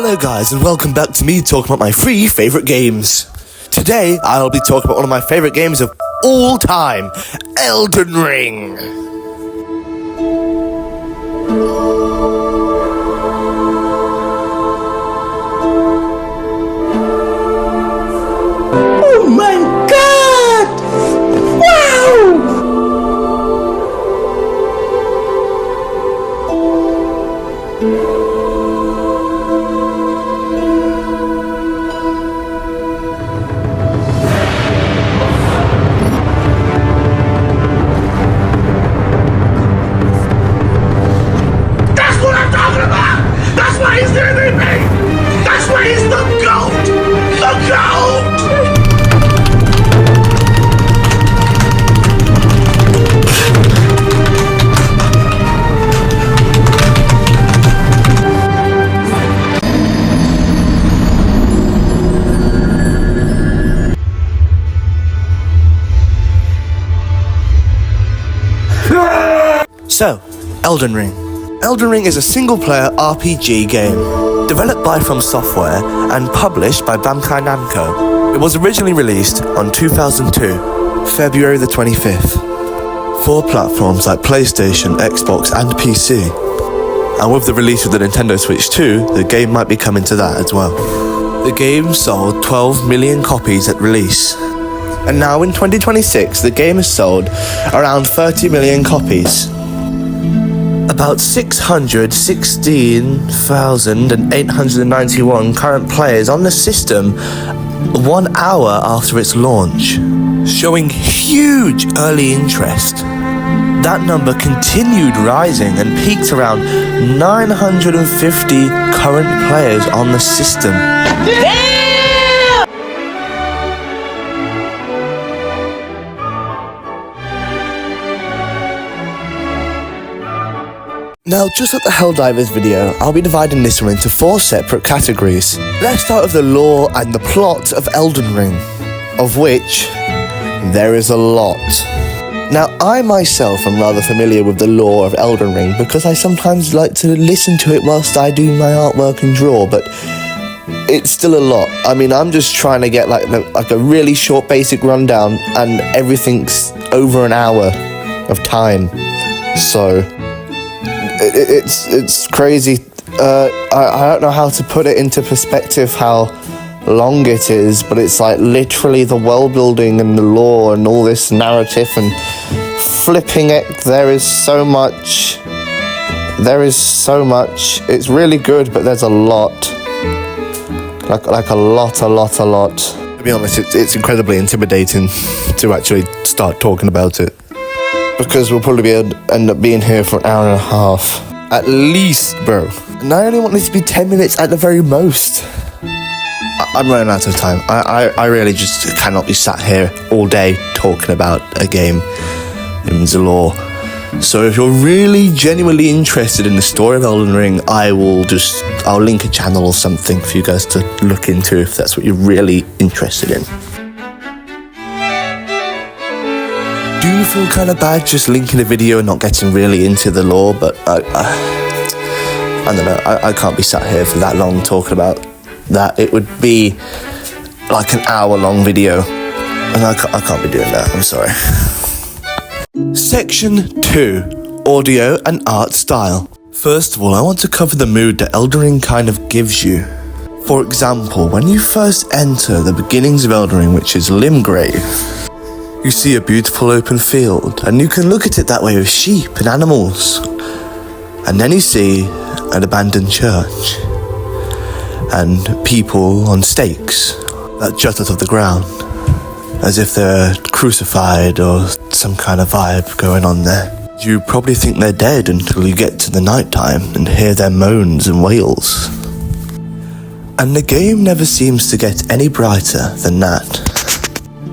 Hello guys and welcome back to me talking about my 3 favourite games. Today I'll be talking about one of my favourite games of all time, Elden Ring. Oh my god! Wow! That's what I'm talking about! That's why he's the MVP! That's why he's the GOAT! The GOAT! So, Elden Ring. Elden Ring is a single-player RPG game, developed by From Software and published by Bandai Namco. It was originally released on 2002, February the 25th, for platforms like PlayStation, Xbox and PC. And with the release of the Nintendo Switch 2, the game might be coming to that as well. The game sold 12 million copies at release. And now in 2026, the game has sold around 30 million copies. About 616,891 current players on the system 1 hour after its launch, showing huge early interest. That number continued rising and peaked around 950 current players on the system. Now, just like the Helldivers video, I'll be dividing this one into 4 separate categories. Let's start with the lore and the plot of Elden Ring, of which there is a lot. Now, I myself am rather familiar with the lore of Elden Ring because I sometimes like to listen to it whilst I do my artwork and draw, but it's still a lot. I mean, I'm just trying to get like a really short basic rundown and everything's over an hour of time. So it's crazy. I don't know how to put it into perspective how long it is, but it's like literally the world building and the lore and all this narrative and flipping it. There is so much. It's really good, but there's a lot. Like a lot. To be honest, it's incredibly intimidating to actually start talking about it. Because we'll probably end up being here for an hour and a half. At least, bro. And I only want this to be 10 minutes at the very most. I'm running out of time. I really just cannot be sat here all day talking about a game in the lore. So if you're really genuinely interested in the story of Elden Ring, I'll link a channel or something for you guys to look into if that's what you're really interested in. Do you feel kind of bad just linking a video and not getting really into the lore? But I don't know, I can't be sat here for that long talking about that. It would be like an hour-long video, and I can't be doing that, I'm sorry. Section 2, Audio and Art Style. First of all, I want to cover the mood that Elden Ring kind of gives you. For example, when you first enter the beginnings of Elden Ring, which is Limgrave, you see a beautiful open field, and you can look at it that way with sheep and animals. And then you see an abandoned church, and people on stakes that jut out of the ground, as if they're crucified or some kind of vibe going on there. You probably think they're dead until you get to the nighttime and hear their moans and wails. And the game never seems to get any brighter than that.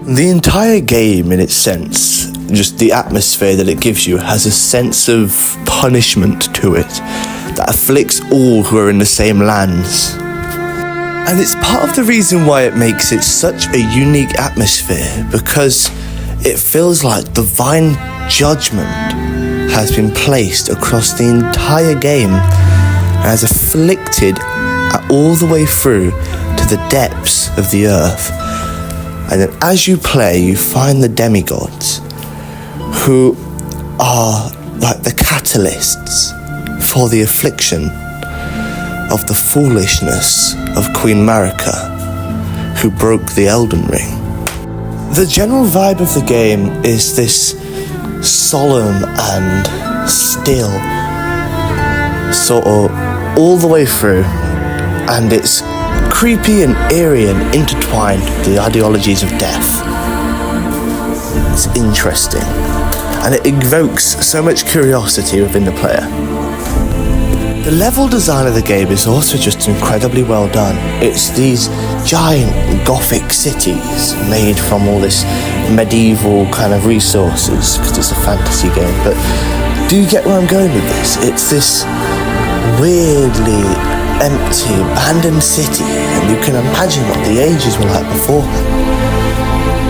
The entire game, in its sense, just the atmosphere that it gives you, has a sense of punishment to it that afflicts all who are in the same lands. And it's part of the reason why it makes it such a unique atmosphere, because it feels like divine judgment has been placed across the entire game and has afflicted all the way through to the depths of the earth. And then as you play, you find the demigods, who are like the catalysts for the affliction of the foolishness of Queen Marika, who broke the Elden Ring. The general vibe of the game is this solemn and still, sort of all the way through, and it's creepy and eerie and intertwined with the ideologies of death. It's interesting, and it evokes so much curiosity within the player. The level design of the game is also just incredibly well done. It's these giant gothic cities made from all this medieval kind of resources, because it's a fantasy game. But do you get where I'm going with this? It's this weirdly empty, abandoned city, and you can imagine what the ages were like beforehand.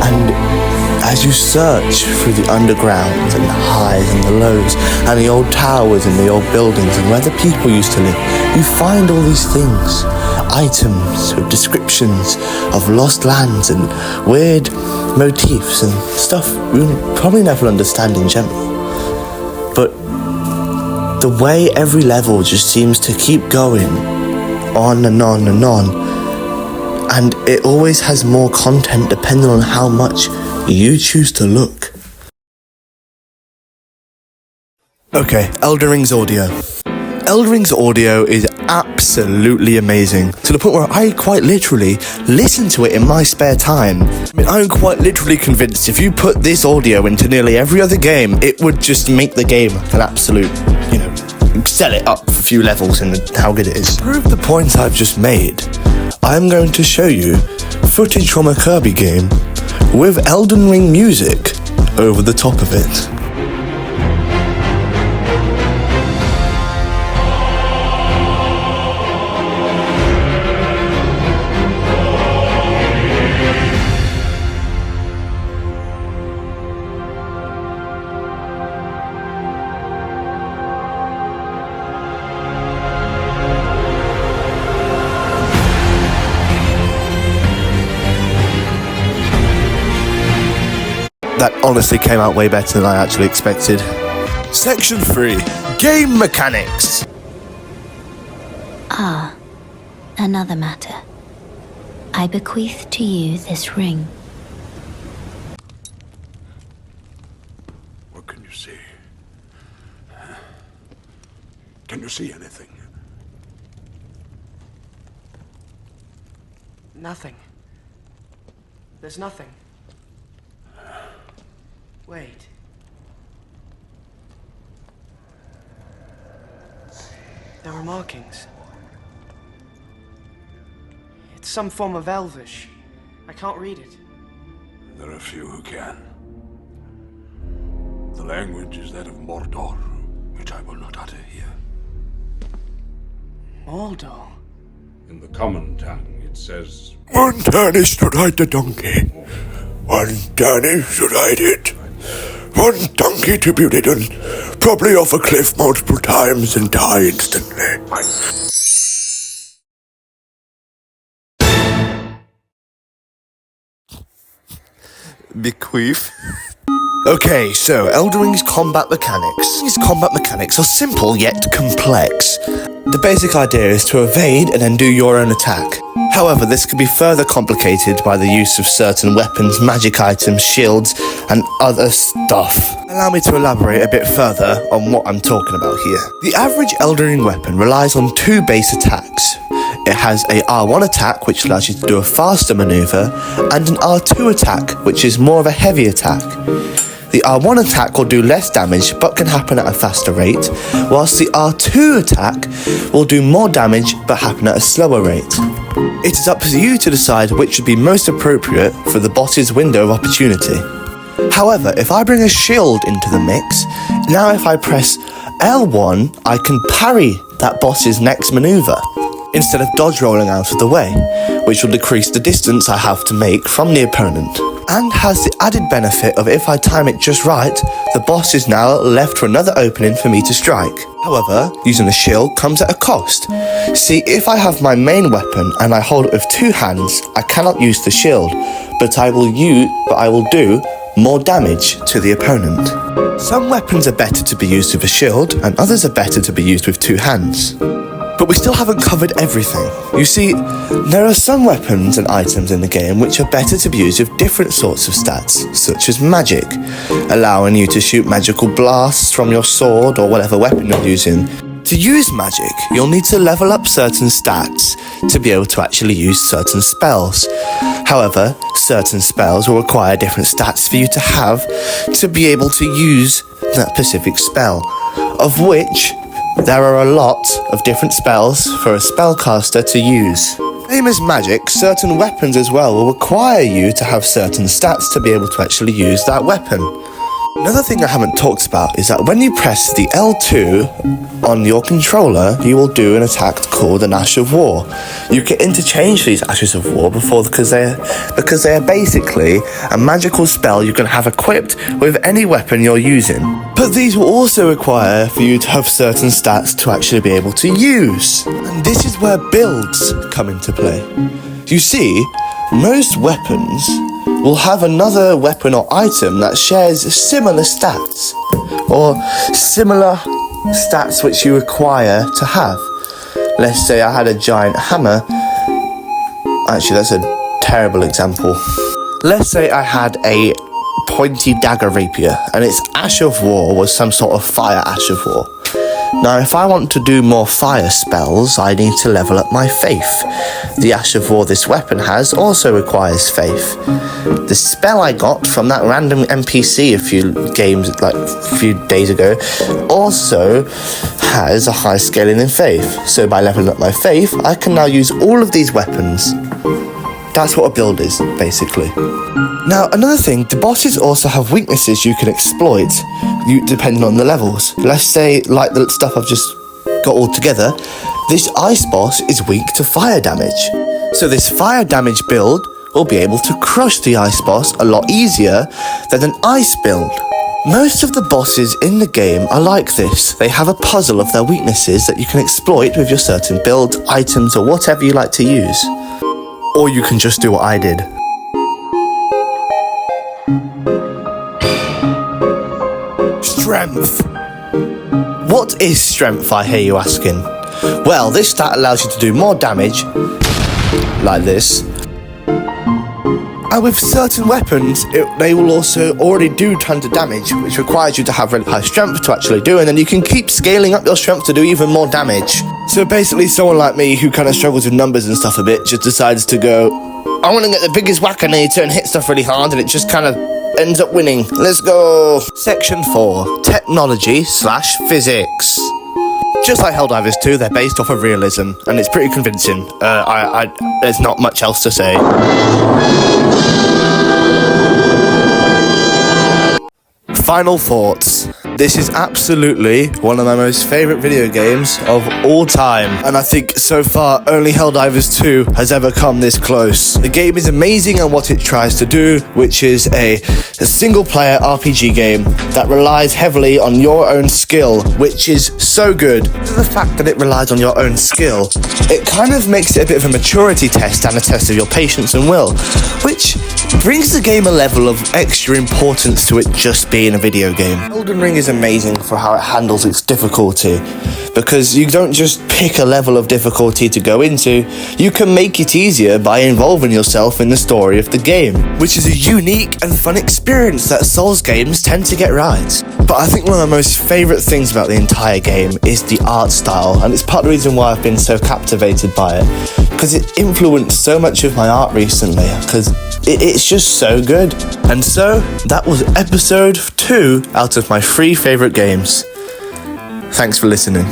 And as you search through the undergrounds and the highs and the lows and the old towers and the old buildings and where the people used to live, you find all these things, items with descriptions of lost lands and weird motifs and stuff you'll probably never understand in general. But the way every level just seems to keep going on and on and on, and it always has more content depending on how much you choose to look. Okay, Elden Ring's audio. Elden Ring's audio is absolutely amazing, to the point where I quite literally listen to it in my spare time. I mean, I'm quite literally convinced if you put this audio into nearly every other game, it would just make the game an absolute, sell it up a few levels in how good it is. To prove the points I've just made, I'm going to show you footage from a Kirby game with Elden Ring music over the top of it. That honestly came out way better than I actually expected. Section 3. Game Mechanics. Another matter. I bequeath to you this ring. What can you see? Can you see anything? Nothing. There's nothing. Wait. There are markings. It's some form of Elvish. I can't read it. There are few who can. The language is that of Mordor, which I will not utter here. Mordor? In the common tongue, it says... One turney should ride the donkey. One turney should ride it. One donkey to be ridden, probably off a cliff multiple times and die instantly. Bequeath. Okay, so Elden Ring's combat mechanics. These combat mechanics are simple yet complex. The basic idea is to evade and then do your own attack. However, this can be further complicated by the use of certain weapons, magic items, shields, and other stuff. Allow me to elaborate a bit further on what I'm talking about here. The average Elden Ring weapon relies on two base attacks. It has a R1 attack, which allows you to do a faster maneuver, and an R2 attack, which is more of a heavy attack. The R1 attack will do less damage, but can happen at a faster rate, whilst the R2 attack will do more damage, but happen at a slower rate. It is up to you to decide which would be most appropriate for the boss's window of opportunity. However, if I bring a shield into the mix, now if I press L1, I can parry that boss's next maneuver. instead of dodge rolling out of the way, which will decrease the distance I have to make from the opponent. And has the added benefit of if I time it just right, the boss is now left for another opening for me to strike. However, using the shield comes at a cost. See, if I have my main weapon and I hold it with two hands, I cannot use the shield, but I will do more damage to the opponent. Some weapons are better to be used with a shield, and others are better to be used with two hands. But we still haven't covered everything. You see, there are some weapons and items in the game which are better to be used with different sorts of stats, such as magic, allowing you to shoot magical blasts from your sword or whatever weapon you're using. To use magic, you'll need to level up certain stats to be able to actually use certain spells. However, certain spells will require different stats for you to have to be able to use that specific spell, of which there are a lot of different spells for a spellcaster to use. Same as magic, certain weapons as well will require you to have certain stats to be able to actually use that weapon. Another thing I haven't talked about is that when you press the L2 on your controller, you will do an attack called an Ash of War. You can interchange these Ashes of War because they are basically a magical spell you can have equipped with any weapon you're using. But these will also require for you to have certain stats to actually be able to use. And this is where builds come into play. You see, most weapons will have another weapon or item that shares similar stats, or similar stats which you require to have. Let's say I had a giant hammer. Actually, that's a terrible example. Let's say I had a pointy dagger rapier, and its Ash of War was some sort of fire Ash of War. Now, if I want to do more fire spells, I need to level up my faith. The Ash of War this weapon has also requires faith. The spell I got from that random NPC a few days ago also has a high scaling in faith. So by leveling up my faith, I can now use all of these weapons. That's what a build is, basically. Now, another thing, the bosses also have weaknesses you can exploit, depending on the levels. Let's say, like the stuff I've just got all together, this ice boss is weak to fire damage. So this fire damage build will be able to crush the ice boss a lot easier than an ice build. Most of the bosses in the game are like this. They have a puzzle of their weaknesses that you can exploit with your certain build, items, or whatever you like to use. Or you can just do what I did. Strength. What is strength, I hear you asking? Well, this stat allows you to do more damage, like this. And with certain weapons, they will also already do tons of damage, which requires you to have really high strength to actually do, and then you can keep scaling up your strength to do even more damage. So basically, someone like me who kind of struggles with numbers and stuff a bit just decides to go, I want to get the biggest whack-a-nator and hit stuff really hard, and it just kind of ends up winning. Let's go! Section 4. Technology/physics. Just like Helldivers 2, they're based off of realism, and it's pretty convincing. There's not much else to say. Final thoughts. This is absolutely one of my most favourite video games of all time, and I think so far only Helldivers 2 has ever come this close. The game is amazing at what it tries to do, which is a single-player RPG game that relies heavily on your own skill, which is so good. The fact that it relies on your own skill, it kind of makes it a bit of a maturity test and a test of your patience and will, which brings the game a level of extra importance to it just being a video game. Elden Ring is amazing for how it handles its difficulty, because you don't just pick a level of difficulty to go into, you can make it easier by involving yourself in the story of the game, which is a unique and fun experience that Souls games tend to get right. But I think one of the most favourite things about the entire game is the art style, and it's part of the reason why I've been so captivated by it, because it influenced so much of my art recently, because it's just so good. And so, that was episode 2 out of my 3 favourite games. Thanks for listening.